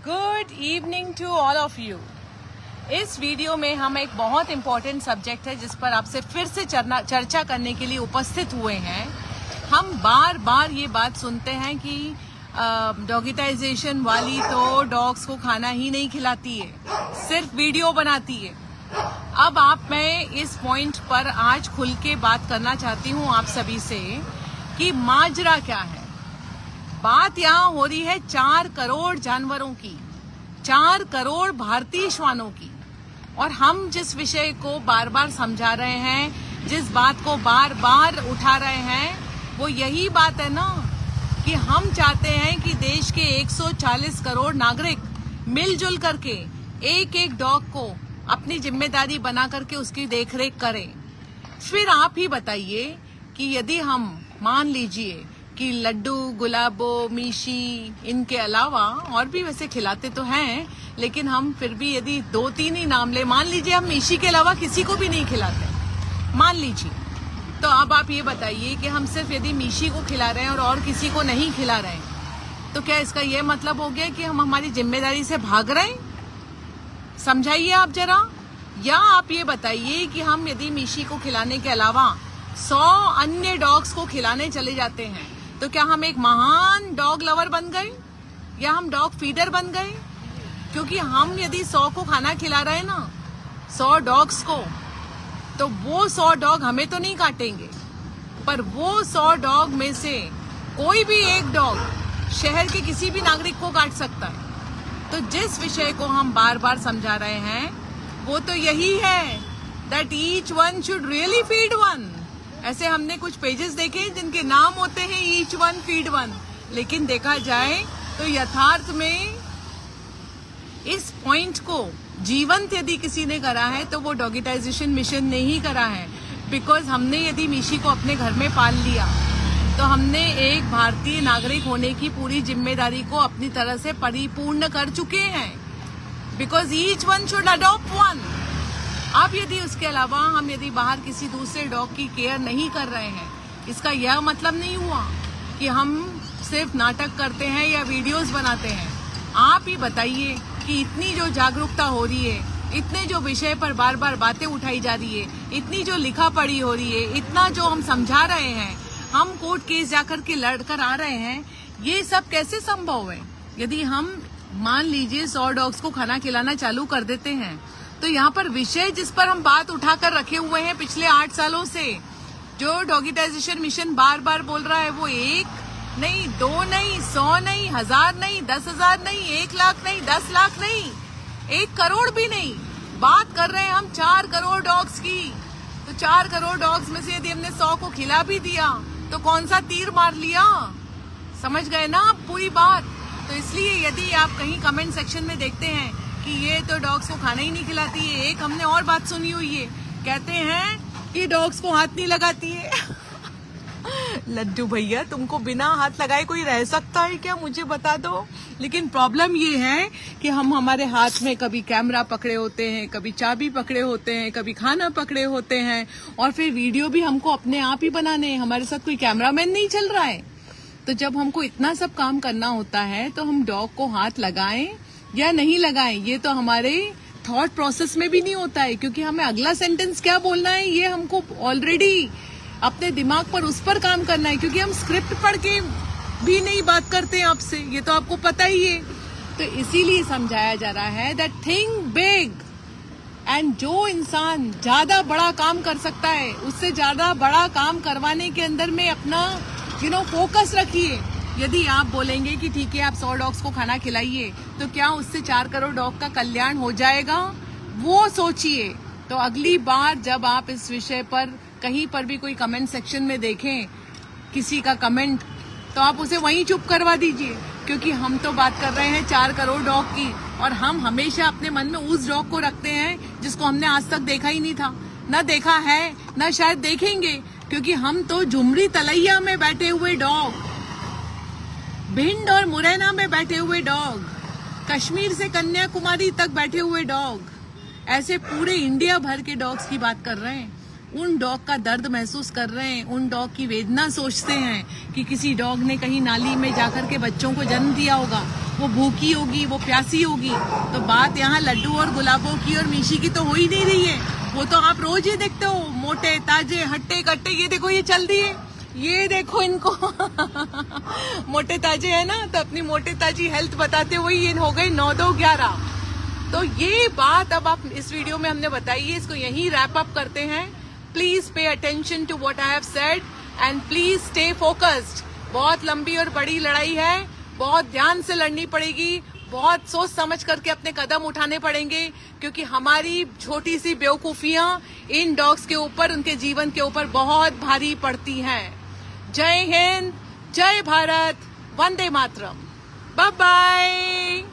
Good evening to all of you. इस video में हम एक बहुत इम्पोर्टेंट सब्जेक्ट है जिस पर आपसे फिर से चर्चा करने के लिए उपस्थित हुए हैं। हम बार बार ये बात सुनते हैं कि डॉगिटाइजेशन वाली तो डॉग्स को खाना ही नहीं खिलाती है, सिर्फ वीडियो बनाती है। अब मैं इस पॉइंट पर आज खुल के बात करना चाहती हूँ आप सभी से कि माजरा क्या है। बात यहाँ हो रही है 4 करोड़ जानवरों की, 4 करोड़ भारतीय श्वानों की। और हम जिस विषय को बार बार समझा रहे हैं, जिस बात को बार बार उठा रहे हैं, वो यही बात है ना कि हम चाहते हैं कि देश के 140 करोड़ नागरिक मिलजुल करके एक एक डॉग को अपनी जिम्मेदारी बना करके उसकी देखरेख करें। फिर आप ही बताइए कि यदि हम मान लीजिए कि लड्डू, गुलाबो, मीशी, इनके अलावा और भी वैसे खिलाते तो हैं, लेकिन हम फिर भी यदि 2-3 ही नाम ले, मान लीजिए हम मीशी के अलावा किसी को भी नहीं खिलाते, मान लीजिए, तो अब आप ये बताइए कि हम सिर्फ यदि मीशी को खिला रहे हैं और किसी को नहीं खिला रहे हैं, तो क्या इसका ये मतलब हो गया कि हम हमारी जिम्मेदारी से भाग रहे हैं? समझाइए आप जरा। या आप ये बताइए कि हम यदि मीशी को खिलाने के अलावा 100 अन्य डॉग्स को खिलाने चले जाते हैं, तो क्या हम एक महान डॉग लवर बन गए या हम डॉग फीडर बन गए? क्योंकि हम यदि 100 को खाना खिला रहे हैं ना, 100 डॉग्स को, तो वो 100 डॉग हमें तो नहीं काटेंगे, पर वो 100 डॉग में से कोई भी एक डॉग शहर के किसी भी नागरिक को काट सकता है। तो जिस विषय को हम बार बार समझा रहे हैं वो तो यही है that each one should really feed one। ऐसे हमने कुछ पेजेस देखे जिनके नाम होते हैं each one feed one, लेकिन देखा जाए तो यथार्थ में इस पॉइंट को जीवंत यदि किसी ने करा है तो वो डॉगिटाइजेशन मिशन ने ही करा है। बिकॉज हमने यदि मीशी को अपने घर में पाल लिया तो हमने एक भारतीय नागरिक होने की पूरी जिम्मेदारी को अपनी तरह से परिपूर्ण कर चुके हैं। Because each one should adopt one. अब यदि उसके अलावा हम यदि बाहर किसी दूसरे डॉग की केयर नहीं कर रहे हैं, इसका यह मतलब नहीं हुआ कि हम सिर्फ नाटक करते हैं या वीडियोस बनाते हैं। आप ही बताइए कि इतनी जो जागरूकता हो रही है, इतने जो विषय पर बार बार बातें उठाई जा रही है, इतनी जो लिखा पढ़ी हो रही है, इतना जो हम समझा रहे हैं, हम कोर्ट केस जाकर के लड़कर आ रहे हैं, ये सब कैसे संभव है? यदि हम मान लीजिए 100 डॉग्स को खाना खिलाना चालू कर देते हैं, तो यहाँ पर विषय जिस पर हम बात उठाकर रखे हुए हैं पिछले 8 सालों से, जो डॉगिटाइजेशन मिशन बार बार बोल रहा है, वो 1 नहीं, 2 नहीं, 100 नहीं, 1000 नहीं, 10,000 नहीं, 1 लाख नहीं, 10 लाख नहीं, 1 करोड़ भी नहीं, बात कर रहे हैं हम 4 करोड़ डॉग्स की। तो 4 करोड़ डॉग्स में से यदि हमने 100 को खिला भी दिया तो कौन सा तीर मार लिया? समझ गए ना आप पूरी बात? तो इसलिए यदि आप कहीं कमेंट सेक्शन में देखते हैं कि ये तो डॉग्स को खाना ही नहीं खिलाती है, एक हमने और बात सुनी हुई है, कहते हैं कि डॉग्स को हाथ नहीं लगाती है। लड्डू भैया, तुमको बिना हाथ लगाए कोई रह सकता है क्या? मुझे बता दो। लेकिन प्रॉब्लम ये है कि हम हमारे हाथ में कभी कैमरा पकड़े होते हैं, कभी चाबी पकड़े होते हैं, कभी खाना पकड़े होते हैं, और फिर वीडियो भी हमको अपने आप ही बनाने हैं, हमारे साथ कोई कैमरामैन नहीं चल रहा है। तो जब हमको इतना सब काम करना होता है तो हम डॉग को हाथ लगाएं या नहीं लगाएं, ये तो हमारे थॉट प्रोसेस में भी नहीं होता है, क्योंकि हमें अगला सेंटेंस क्या बोलना है ये हमको ऑलरेडी अपने दिमाग पर उस पर काम करना है, क्योंकि हम स्क्रिप्ट पढ़ के भी नहीं बात करते हैं आपसे, ये तो आपको पता ही है। तो इसीलिए समझाया जा रहा है दैट थिंक बिग, एंड जो इंसान ज्यादा बड़ा काम कर सकता है उससे ज्यादा बड़ा काम करवाने के अंदर में अपना फोकस रखिए। यदि आप बोलेंगे कि ठीक है आप 100 डॉग्स को खाना खिलाइए, तो क्या उससे 4 करोड़ डॉग का कल्याण हो जाएगा? वो सोचिए। तो अगली बार जब आप इस विषय पर कहीं पर भी कोई कमेंट सेक्शन में देखें किसी का कमेंट, तो आप उसे वहीं चुप करवा दीजिए, क्योंकि हम तो बात कर रहे हैं 4 करोड़ डॉग की, और हम हमेशा अपने मन में उस डॉग को रखते हैं जिसको हमने आज तक देखा ही नहीं था, न देखा है, न शायद देखेंगे, क्योंकि हम तो झुमरी तलैया में बैठे हुए डॉग, भिंड और मुरैना में बैठे हुए डॉग, कश्मीर से कन्याकुमारी तक बैठे हुए डॉग, ऐसे पूरे इंडिया भर के डॉग्स की बात कर रहे हैं। उन डॉग का दर्द महसूस कर रहे हैं, उन डॉग की वेदना सोचते हैं कि किसी डॉग ने कहीं नाली में जाकर के बच्चों को जन्म दिया होगा, वो भूखी होगी, वो प्यासी होगी। तो बात यहाँ लड्डू और गुलाबों की और मीशी की तो हो ही नहीं रही है। वो तो आप रोज ही देखते हो, मोटे ताजे हट्टे कट्टे। ये देखो ये चल दिए, ये देखो इनको मोटे ताजे है ना, तो अपनी मोटे ताजी हेल्थ बताते हुए ये हो गए 9 2 11। तो ये बात अब आप इस वीडियो में हमने बताई है, इसको यहीं रैप अप करते हैं। Please pay attention to what I have said and please stay focused. बहुत लंबी और बड़ी लड़ाई है, बहुत ध्यान से लड़नी पड़ेगी, बहुत सोच समझ करके अपने कदम उठाने पड़ेंगे, क्योंकि हमारी छोटी सी बेवकूफियां इन डॉग्स के ऊपर, उनके जीवन के ऊपर बहुत भारी पड़ती हैं। जय हिंद, जय भारत, वंदे मातरम, बाय बाय।